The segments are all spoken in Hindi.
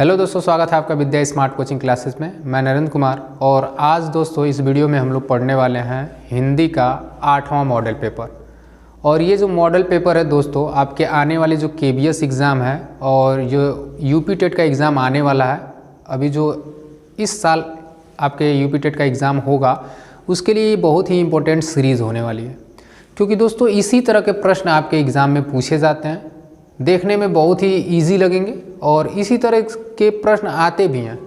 हेलो दोस्तों, स्वागत है आपका विद्या स्मार्ट कोचिंग क्लासेस में। मैं नरेंद्र कुमार और आज दोस्तों इस वीडियो में हम लोग पढ़ने वाले हैं हिंदी का 8वां मॉडल पेपर। और ये जो मॉडल पेपर है दोस्तों, आपके आने वाले जो KBS एग्ज़ाम है और जो UP टेट का एग्ज़ाम आने वाला है, अभी जो इस साल आपके UP टेट का एग्ज़ाम होगा उसके लिए बहुत ही इम्पोर्टेंट सीरीज़ होने वाली है। क्योंकि दोस्तों इसी तरह के प्रश्न आपके एग्ज़ाम में पूछे जाते हैं, देखने में बहुत ही इजी लगेंगे और इसी तरह के प्रश्न आते भी हैं।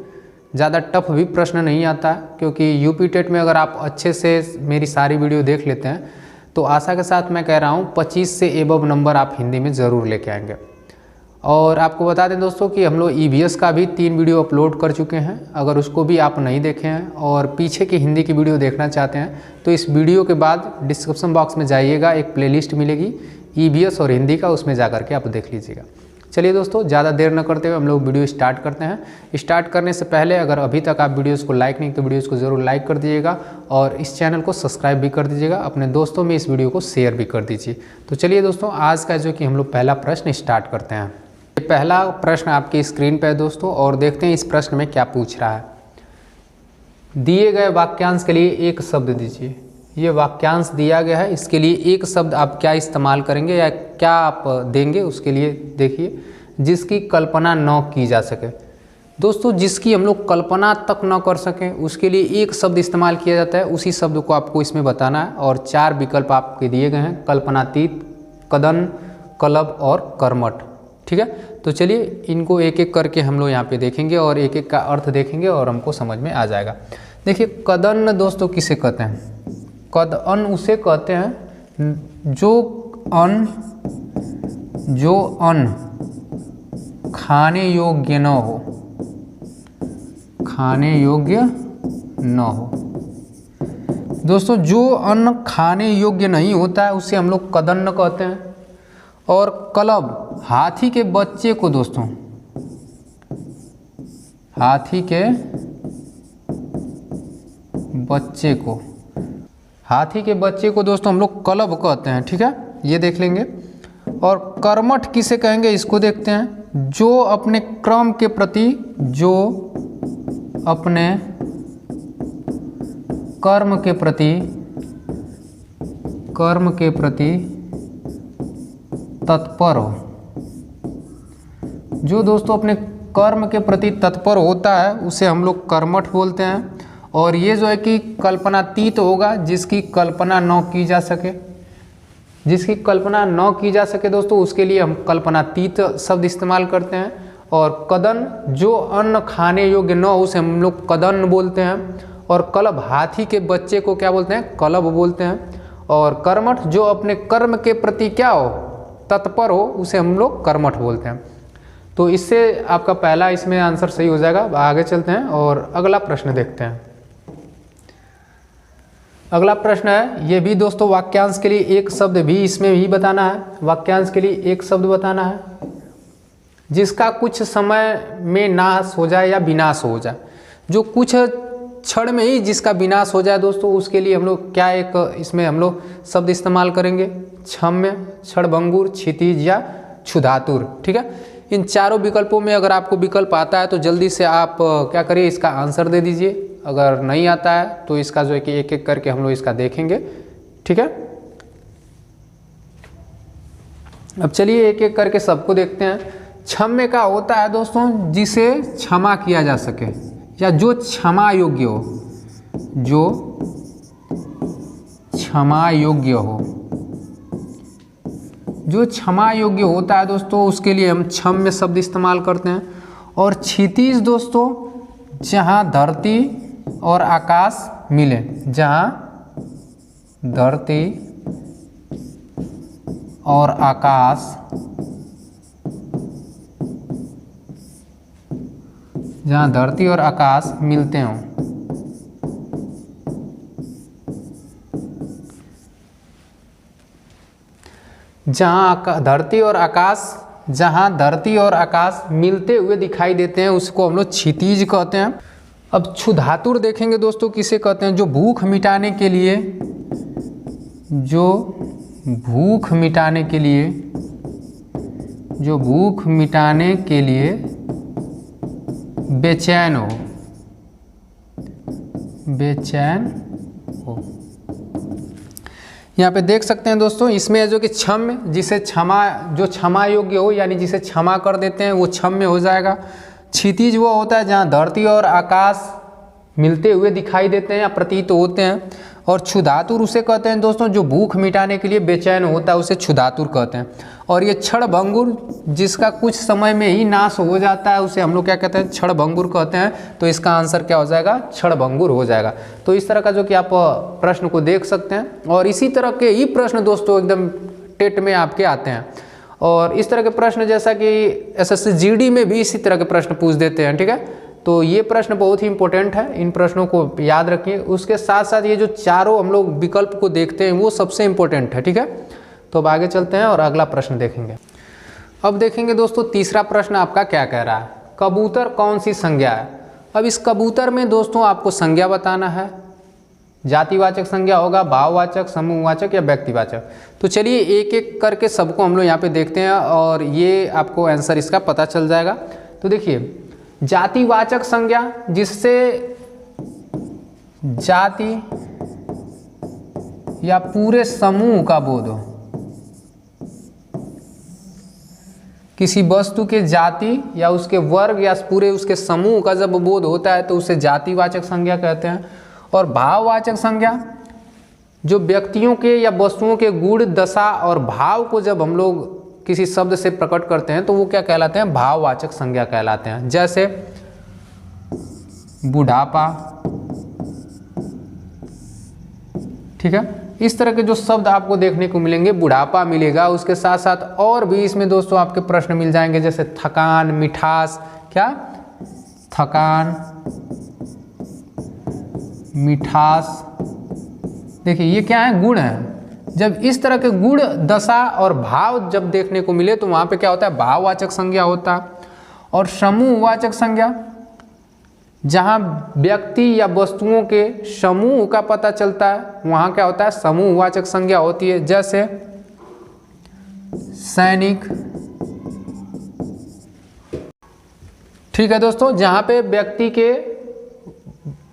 ज़्यादा टफ भी प्रश्न नहीं आता है, क्योंकि UP टेट में अगर आप अच्छे से मेरी सारी वीडियो देख लेते हैं तो आशा के साथ मैं कह रहा हूँ 25 से एबव नंबर आप हिंदी में ज़रूर लेके आएंगे। और आपको बता दें दोस्तों कि हम लोग EVS का भी 3 वीडियो अपलोड कर चुके हैं। अगर उसको भी आप नहीं देखे हैं और पीछे की हिंदी की वीडियो देखना चाहते हैं तो इस वीडियो के बाद डिस्क्रिप्शन बॉक्स में जाइएगा, एक प्लेलिस्ट मिलेगी EVS और हिंदी का, उसमें जा करके आप देख लीजिएगा। चलिए दोस्तों, ज़्यादा देर न करते हुए हम लोग वीडियो स्टार्ट करते हैं। स्टार्ट करने से पहले अगर अभी तक आप वीडियोस को लाइक नहीं तो वीडियोस को ज़रूर लाइक कर दीजिएगा और इस चैनल को सब्सक्राइब भी कर दीजिएगा। अपने दोस्तों में इस वीडियो को शेयर भी कर दीजिए। तो चलिए दोस्तों, आज का जो कि हम लोग पहला प्रश्न स्टार्ट करते हैं। ये पहला प्रश्न आपकी स्क्रीन पर है दोस्तों, और देखते हैं इस प्रश्न में क्या पूछ रहा है। दिए गए वाक्यांश के लिए एक शब्द दीजिए। ये वाक्यांश दिया गया है, इसके लिए एक शब्द आप क्या इस्तेमाल करेंगे या क्या आप देंगे, उसके लिए देखिए। जिसकी कल्पना न की जा सके। दोस्तों जिसकी हम लोग कल्पना तक न कर सकें उसके लिए एक शब्द इस्तेमाल किया जाता है, उसी शब्द को आपको इसमें बताना है। और 4 विकल्प आपके दिए गए हैं: कल्पनातीत, कदन, कलब और कर्मठ। ठीक है, तो चलिए इनको एक एक करके हम लोग यहाँ पे देखेंगे और एक एक का अर्थ देखेंगे और हमको समझ में आ जाएगा। देखिए, कदन दोस्तों किसे कहते हैं? कदअन उसे कहते हैं जो अन्न खाने योग्य न हो, खाने योग्य न हो। दोस्तों जो अन्न खाने योग्य नहीं होता है उसे हम लोग कदन्न कहते हैं। और कलब, हाथी के बच्चे को दोस्तों, हाथी के बच्चे को, हाथी के बच्चे को दोस्तों हम लोग कलब कहते हैं। ठीक है, ये देख लेंगे। और कर्मठ किसे कहेंगे, इसको देखते हैं। जो अपने क्रम के प्रति, जो अपने कर्म के प्रति, कर्म के प्रति तत्पर हो। जो दोस्तों अपने कर्म के प्रति तत्पर होता है उसे हम लोग कर्मठ बोलते हैं। और ये जो है कि कल्पनातीत होगा, जिसकी कल्पना न की जा सके, जिसकी कल्पना न की जा सके दोस्तों, उसके लिए हम कल्पनातीत शब्द इस्तेमाल करते हैं। और कदन, जो अन्न खाने योग्य न हो उसे हम लोग कदन बोलते हैं। और कलब, हाथी के बच्चे को क्या बोलते हैं? कलब बोलते हैं। और कर्मठ, जो अपने कर्म के प्रति क्या हो, तत्पर हो, उसे हम लोग कर्मठ बोलते हैं। तो इससे आपका पहला इसमें आंसर सही हो जाएगा। आगे चलते हैं और अगला प्रश्न देखते हैं। अगला प्रश्न है, ये भी दोस्तों वाक्यांश के लिए एक शब्द भी इसमें भी बताना है। वाक्यांश के लिए एक शब्द बताना है जिसका कुछ समय में नाश हो जाए या विनाश हो जाए। जो कुछ क्षण में ही जिसका विनाश हो जाए दोस्तों, उसके लिए हम लोग क्या एक इसमें हम लोग शब्द इस्तेमाल करेंगे? क्षम्य, क्षणभंगुर, क्षितिज या क्षुधातुर। ठीक है, इन चारों विकल्पों में अगर आपको विकल्प आता है तो जल्दी से आप क्या करिए, इसका आंसर दे दीजिए। अगर नहीं आता है तो इसका जो है कि एक एक करके हम लोग इसका देखेंगे। ठीक है, अब चलिए एक एक करके सबको देखते हैं। क्षम्य का होता है दोस्तों जिसे क्षमा किया जा सके या जो क्षमा योग्य हो, जो क्षमा योग्य हो। जो क्षमा योग्य होता है दोस्तों उसके लिए हम क्षम्य शब्द इस्तेमाल करते हैं। और क्षितिज दोस्तों, जहाँ धरती और आकाश मिले, जहाँ धरती और आकाश, जहाँ धरती और आकाश मिलते हों। जहाँ धरती और आकाश, जहाँ धरती और आकाश मिलते हुए दिखाई देते हैं उसको हम लोग क्षितिज कहते हैं। अब क्षुधातुर देखेंगे दोस्तों किसे कहते हैं? जो भूख मिटाने के लिए, जो भूख मिटाने के लिए, जो भूख मिटाने के लिए बेचैन हो, बेचैन हो। यहाँ पे देख सकते हैं दोस्तों, इसमें है जो कि क्षम्य, जिसे क्षमा, जो क्षमा योग्य हो यानी जिसे क्षमा कर देते हैं वो क्षम्य हो जाएगा। क्षितिज वो होता है जहाँ धरती और आकाश मिलते हुए दिखाई देते हैं या प्रतीत होते हैं। और क्षुधातुर उसे कहते हैं दोस्तों जो भूख मिटाने के लिए बेचैन होता है, उसे क्षुधातुर कहते हैं। और ये क्षणभंगुर, जिसका कुछ समय में ही नाश हो जाता है, उसे हम लोग क्या कहते हैं, क्षणभंगुर कहते हैं। तो इसका आंसर क्या हो जाएगा, क्षणभंगुर हो जाएगा। तो इस तरह का जो कि आप प्रश्न को देख सकते हैं, और इसी तरह के ही प्रश्न दोस्तों एकदम टेट में आपके आते हैं। और इस तरह के प्रश्न जैसा कि एसएससी जीडी में भी इसी तरह के प्रश्न पूछ देते हैं, ठीक है। तो ये प्रश्न बहुत ही इंपॉर्टेंट है, इन प्रश्नों को याद रखिए। उसके साथ साथ ये जो चारों हम लोग विकल्प को देखते हैं वो सबसे इंपॉर्टेंट है, ठीक है। तो अब आगे चलते हैं और अगला प्रश्न देखेंगे। अब देखेंगे दोस्तों तीसरा प्रश्न आपका क्या कह रहा है, कबूतर कौन सी संज्ञा है। अब इस कबूतर में दोस्तों आपको संज्ञा बताना है, जातिवाचक संज्ञा होगा, भाववाचक, समूहवाचक या व्यक्तिवाचक। तो चलिए एक एक करके सबको हम लोग यहाँ पे देखते हैं और ये आपको आंसर इसका पता चल जाएगा। तो देखिए, जातिवाचक संज्ञा, जिससे जाति या पूरे समूह का बोध हो, किसी वस्तु के जाति या उसके वर्ग या पूरे उसके समूह का जब बोध होता है तो उसे जातिवाचक संज्ञा कहते हैं। और भाववाचक संज्ञा, जो व्यक्तियों के या वस्तुओं के गुण, दशा और भाव को जब हम लोग किसी शब्द से प्रकट करते हैं तो वो क्या कहलाते हैं, भाववाचक संज्ञा कहलाते हैं। जैसे बुढ़ापा, ठीक है। इस तरह के जो शब्द आपको देखने को मिलेंगे, बुढ़ापा मिलेगा, उसके साथ साथ और भी इसमें दोस्तों आपके प्रश्न मिल जाएंगे, जैसे थकान, मिठास, क्या, थकान, मिठास। देखिए ये क्या है, गुण है। जब इस तरह के गुण, दशा और भाव जब देखने को मिले तो वहाँ पे क्या होता है, भाववाचक संज्ञा होता है। और समूहवाचक संज्ञा, जहाँ व्यक्ति या वस्तुओं के समूह का पता चलता है वहाँ क्या होता है, समूहवाचक संज्ञा होती है। जैसे सैनिक, ठीक है दोस्तों, जहाँ पे व्यक्ति के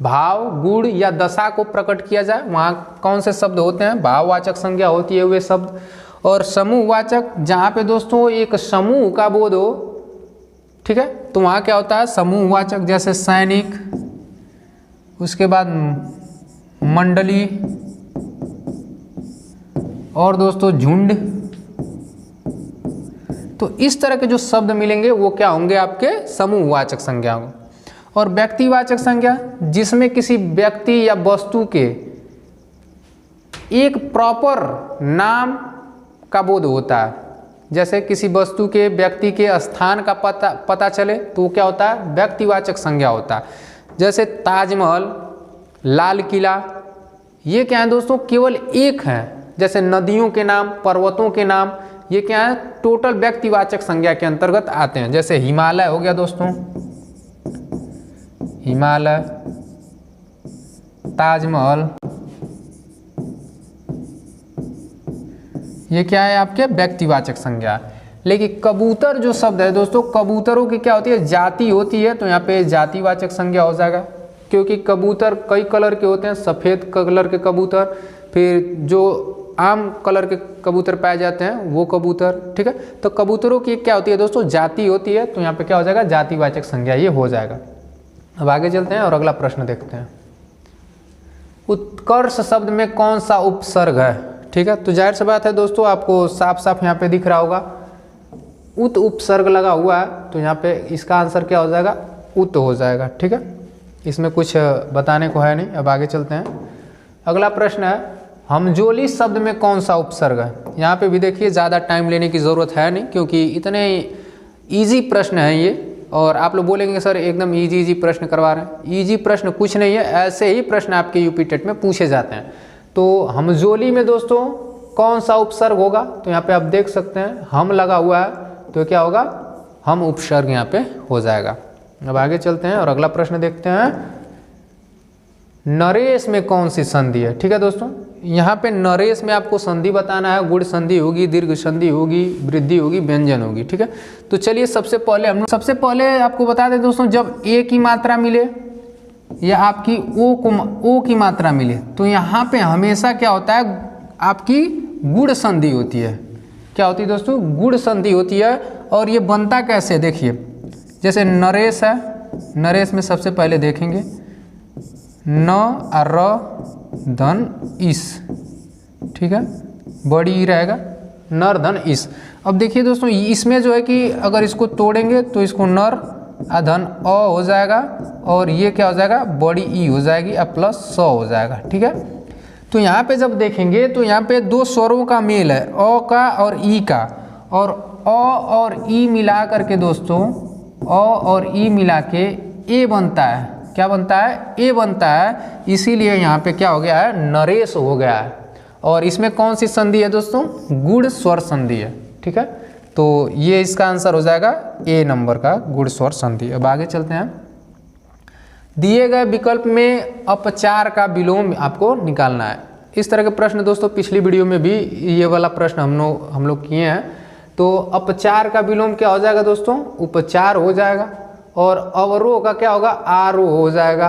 भाव, गुण या दशा को प्रकट किया जाए वहाँ कौन से शब्द होते हैं, भाववाचक संज्ञा होती है वे शब्द। और समूहवाचक, जहाँ पे दोस्तों एक समूह का बोध हो, ठीक है, तो वहाँ क्या होता है, समूहवाचक। जैसे सैनिक, उसके बाद मंडली, और दोस्तों झुंड। तो इस तरह के जो शब्द मिलेंगे वो क्या होंगे, आपके समूहवाचक संज्ञा होंगे। और व्यक्तिवाचक संज्ञा, जिसमें किसी व्यक्ति या वस्तु के एक प्रॉपर नाम का बोध होता है। जैसे किसी वस्तु के, व्यक्ति के स्थान का पता चले तो क्या होता है, व्यक्तिवाचक संज्ञा होता है। जैसे ताजमहल, लाल किला, ये क्या है दोस्तों, केवल एक है। जैसे नदियों के नाम, पर्वतों के नाम, ये क्या है, टोटल व्यक्तिवाचक संज्ञा के अंतर्गत आते हैं। जैसे हिमालय हो गया दोस्तों, हिमालय, ताजमहल, ये क्या है, आपके व्यक्तिवाचक संज्ञा। लेकिन कबूतर जो शब्द है दोस्तों, कबूतरों की क्या होती है, जाति होती है, तो यहाँ पे जातिवाचक संज्ञा हो जाएगा। क्योंकि कबूतर कई कलर के होते हैं, सफ़ेद कलर के कबूतर, फिर जो आम कलर के कबूतर पाए जाते हैं वो कबूतर, ठीक है। तो कबूतरों की क्या होती है दोस्तों, जाति होती है, तो यहाँ पे क्या हो जाएगा, जातिवाचक संज्ञा ये हो जाएगा। अब आगे चलते हैं और अगला प्रश्न देखते हैं। उत्कर्ष शब्द में कौन सा उपसर्ग है, ठीक है। तो जाहिर सी बात है दोस्तों, आपको साफ साफ यहाँ पे दिख रहा होगा, उत उपसर्ग लगा हुआ है, तो यहाँ पे इसका आंसर क्या हो जाएगा, उत हो जाएगा, ठीक है। इसमें कुछ बताने को है नहीं। अब आगे चलते हैं। अगला प्रश्न है, हमजोली शब्द में कौन सा उपसर्ग है। यहाँ पे भी देखिए ज़्यादा टाइम लेने की ज़रूरत है नहीं, क्योंकि इतने ईजी प्रश्न हैं ये। और आप लोग बोलेंगे सर एकदम इजी प्रश्न करवा रहे हैं, इजी प्रश्न कुछ नहीं है, ऐसे ही प्रश्न आपके यूपी टेट में पूछे जाते हैं। तो हमजोली में दोस्तों कौन सा उपसर्ग होगा, तो यहाँ पे आप देख सकते हैं हम लगा हुआ है, तो क्या होगा, हम उपसर्ग यहाँ पे हो जाएगा। अब आगे चलते हैं और अगला प्रश्न देखते हैं। नरेश में कौन सी संधि है, ठीक है दोस्तों। यहाँ पे नरेश में आपको संधि बताना है, गुण संधि होगी, दीर्घ संधि होगी, वृद्धि होगी, व्यंजन होगी, ठीक है। तो चलिए सबसे पहले आपको बता दें दोस्तों, जब ए की मात्रा मिले या आपकी ओ की मात्रा मिले तो यहाँ पे हमेशा क्या होता है, आपकी गुण संधि होती है। क्या होती है दोस्तों? गुण संधि होती है। और ये बनता कैसे देखिए, जैसे नरेश है, नरेश में सबसे पहले देखेंगे न र धन इस, ठीक है, बड़ी ई रहेगा, नर धन इस। अब देखिए दोस्तों, इसमें जो है कि अगर इसको तोड़ेंगे तो इसको नर धन अ हो जाएगा और ये क्या हो जाएगा, बड़ी ई हो जाएगी और प्लस स हो जाएगा, ठीक है। तो यहाँ पे जब देखेंगे तो यहाँ पे दो स्वरों का मेल है, अ का और ई का, और अ और ई मिला करके दोस्तों, अ और ई मिला के ए बनता है। क्या बनता है? ए बनता है। इसीलिए यहाँ पे क्या हो गया है, नरेश हो गया है। और इसमें कौन सी संधि है दोस्तों? गुण स्वर संधि है, ठीक है। तो ये इसका आंसर हो जाएगा ए नंबर का, गुण स्वर संधि। अब आगे चलते हैं। दिए गए विकल्प में अपचार का विलोम आपको निकालना है। इस तरह के प्रश्न दोस्तों पिछली वीडियो में भी ये वाला प्रश्न हम लोग किए हैं। तो अपचार का विलोम क्या हो जाएगा दोस्तों? उपचार हो जाएगा। और अवरोह का क्या होगा? आरोह हो जाएगा,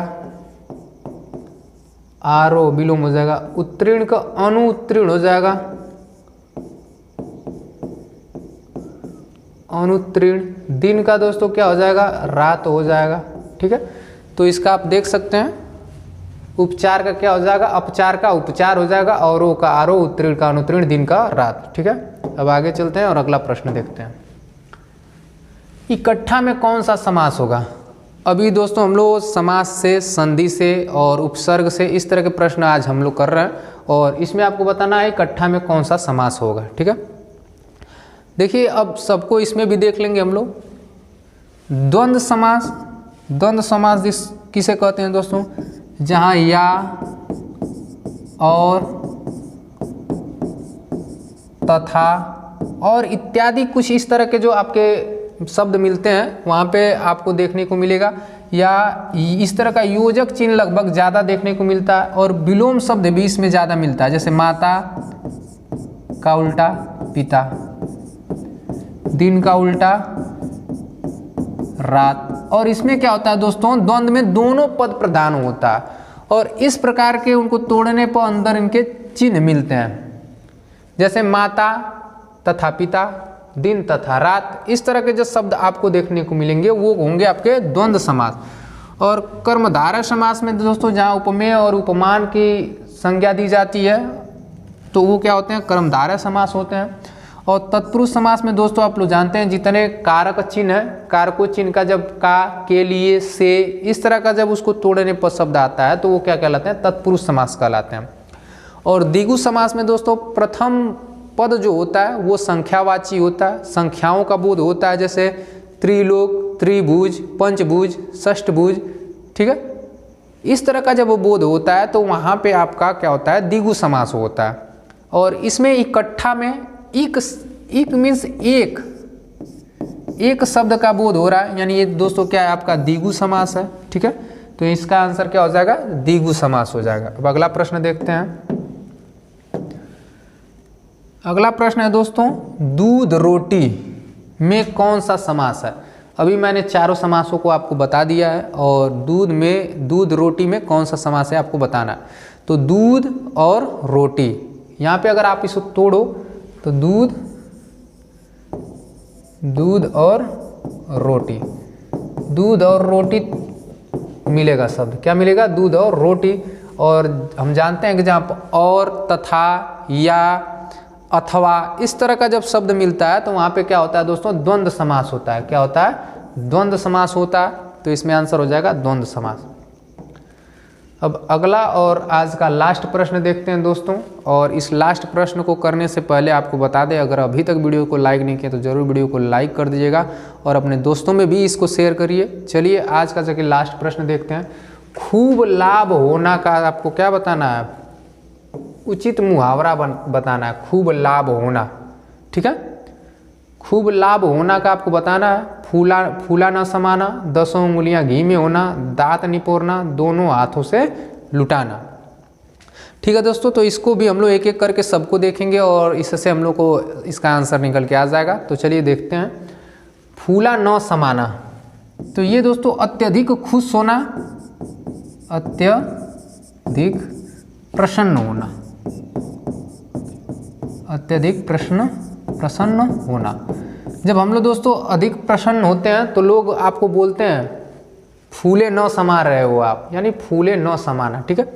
आरोह विलोम हो जाएगा। उत्तीर्ण का अनुत्तीर्ण हो जाएगा, अनुत्तीर्ण। दिन का दोस्तों क्या हो जाएगा? रात हो जाएगा, ठीक है। तो इसका आप देख सकते हैं। उपचार का क्या हो जाएगा? अपचार का उपचार हो जाएगा, अवरोह का आरोह, उत्तीर्ण का अनुत्तीर्ण, दिन का रात, ठीक है। अब आगे चलते हैं और अगला प्रश्न देखते हैं। इकट्ठा में कौन सा समास होगा? अभी दोस्तों हम लोग समास से, संधि से और उपसर्ग से इस तरह के प्रश्न आज हम लोग कर रहे हैं, और इसमें आपको बताना है इकट्ठा में कौन सा समास होगा, ठीक है। देखिए अब सबको इसमें भी देख लेंगे हम लोग। द्वंद्व समास, द्वंद्व समास किसे कहते हैं दोस्तों? जहाँ या और तथा और इत्यादि कुछ इस तरह के जो आपके शब्द मिलते हैं वहाँ पे आपको देखने को मिलेगा, या इस तरह का योजक चिन्ह लगभग ज़्यादा देखने को मिलता है, और विलोम शब्द भी इसमें ज़्यादा मिलता है। जैसे माता का उल्टा पिता, दिन का उल्टा रात। और इसमें क्या होता है दोस्तों? द्वंद्व में दोनों पद प्रधान होता है, और इस प्रकार के उनको तोड़ने पर अंदर इनके चिन्ह मिलते हैं। जैसे माता तथा पिता, दिन तथा रात, इस तरह के जो शब्द आपको देखने को मिलेंगे वो होंगे आपके द्वंद्व समास। और कर्मधारय समास में दोस्तों जहाँ उपमेय और उपमान की संज्ञा दी जाती है तो वो क्या होते हैं? कर्मधारय समास होते हैं। और तत्पुरुष समास में दोस्तों आप लोग जानते हैं जितने कारक चिन्ह है, कारको चिन्ह का जब का, के लिए, से, इस तरह का जब उसको तोड़ने पर शब्द आता है तो वो क्या कहलाते हैं? तत्पुरुष समास कहलाते हैं। और द्विगु समास में दोस्तों प्रथम पद जो होता है वो संख्यावाची होता है, संख्याओं का बोध होता है। जैसे त्रिलोक, त्रिभुज, पंचभुज, षष्ठभुज, ठीक है। इस तरह का जब वो बोध होता है तो वहाँ पे आपका क्या होता है? द्विगु समास होता है। और इसमें इकट्ठा में एक मीन्स एक शब्द का बोध हो रहा है, यानी ये दोस्तों क्या है? आपका द्विगु समास है, ठीक है। तो इसका आंसर क्या हो जाएगा? द्विगु समास हो जाएगा। अब अगला प्रश्न देखते हैं। अगला प्रश्न है दोस्तों, दूध रोटी में कौन सा समास है? अभी मैंने चारों समासों को आपको बता दिया है, और दूध रोटी में कौन सा समास है आपको बताना है। तो दूध और रोटी, यहाँ पे अगर आप इसको तोड़ो तो दूध और रोटी, दूध और रोटी मिलेगा शब्द, क्या मिलेगा? दूध और रोटी। और हम जानते हैं कि जहाँ पर और, तथा, या, अथवा इस तरह का जब शब्द मिलता है तो वहाँ पे क्या होता है दोस्तों? द्वंद्व समास होता है। क्या होता है? द्वंद्व समास होता है। तो इसमें आंसर हो जाएगा द्वंद्व समास। अब अगला और आज का लास्ट प्रश्न देखते हैं दोस्तों। और इस लास्ट प्रश्न को करने से पहले आपको बता दें, अगर अभी तक वीडियो को लाइक नहीं किया तो ज़रूर वीडियो को लाइक कर दीजिएगा और अपने दोस्तों में भी इसको शेयर करिए। चलिए आज का जगह लास्ट प्रश्न देखते हैं। खूब लाभ होना का आपको क्या बताना है? उचित मुहावरा बताना है। खूब लाभ होना, ठीक है। खूब लाभ होना का आपको बताना है। फूला न समाना, 10 उंगलियां घी में होना, दांत निपोरना, दोनों हाथों से लुटाना। ठीक है दोस्तों, तो इसको भी हम लोग एक एक करके सबको देखेंगे और इससे हम लोग को इसका आंसर निकल के आ जाएगा। तो चलिए देखते हैं। फूला न समाना, तो ये दोस्तों अत्यधिक खुश होना, अत्यधिक प्रसन्न होना, अत्यधिक प्रसन्न होना। जब हम लोग दोस्तों अधिक प्रसन्न होते हैं तो लोग आपको बोलते हैं फूले न समा रहे हो आप, यानी फूले न समाना। ठीक है।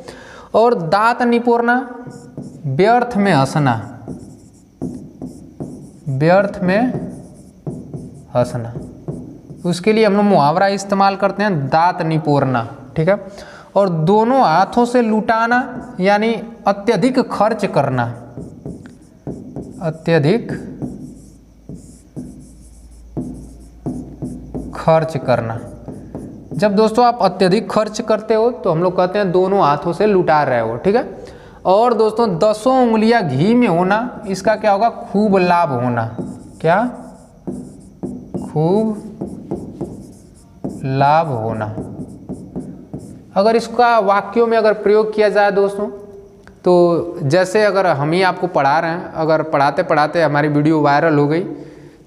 और दांत निपोरना, व्यर्थ में हंसना, व्यर्थ में हंसना, उसके लिए हम लोग मुहावरा इस्तेमाल करते हैं दांत निपोरना। ठीक है। और दोनों हाथों से लुटाना, यानी अत्यधिक खर्च करना, अत्यधिक खर्च करना। जब दोस्तों आप अत्यधिक खर्च करते हो तो हम लोग कहते हैं दोनों हाथों से लुटा रहे हो। ठीक है। और दोस्तों 10 उंगलियां घी में होना, इसका क्या होगा? खूब लाभ होना। क्या? खूब लाभ होना। अगर इसका वाक्यों में अगर प्रयोग किया जाए दोस्तों, तो जैसे अगर हम ही आपको पढ़ा रहे हैं, अगर पढ़ाते पढ़ाते हमारी वीडियो वायरल हो गई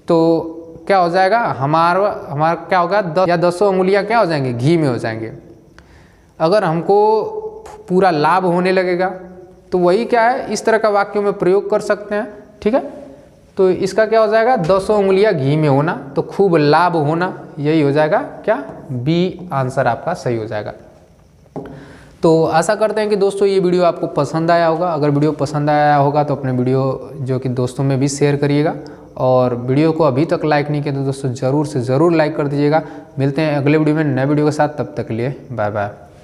तो क्या हो जाएगा? हमारा क्या होगा? 10 या 10 उंगलियां क्या हो जाएंगे? घी में हो जाएंगे। अगर हमको पूरा लाभ होने लगेगा तो वही क्या है, इस तरह का वाक्यों में प्रयोग कर सकते हैं। ठीक है। तो इसका क्या हो जाएगा? 10 उंगलियां घी में होना, तो खूब लाभ होना, यही हो जाएगा क्या? बी आंसर आपका सही हो जाएगा। तो आशा करते हैं कि दोस्तों ये वीडियो आपको पसंद आया होगा। अगर वीडियो पसंद आया होगा तो अपने वीडियो जो कि दोस्तों में भी शेयर करिएगा, और वीडियो को अभी तक लाइक नहीं किया तो दोस्तों ज़रूर से ज़रूर लाइक कर दीजिएगा। मिलते हैं अगले वीडियो में नए वीडियो के साथ, तब तक के लिए बाय बाय।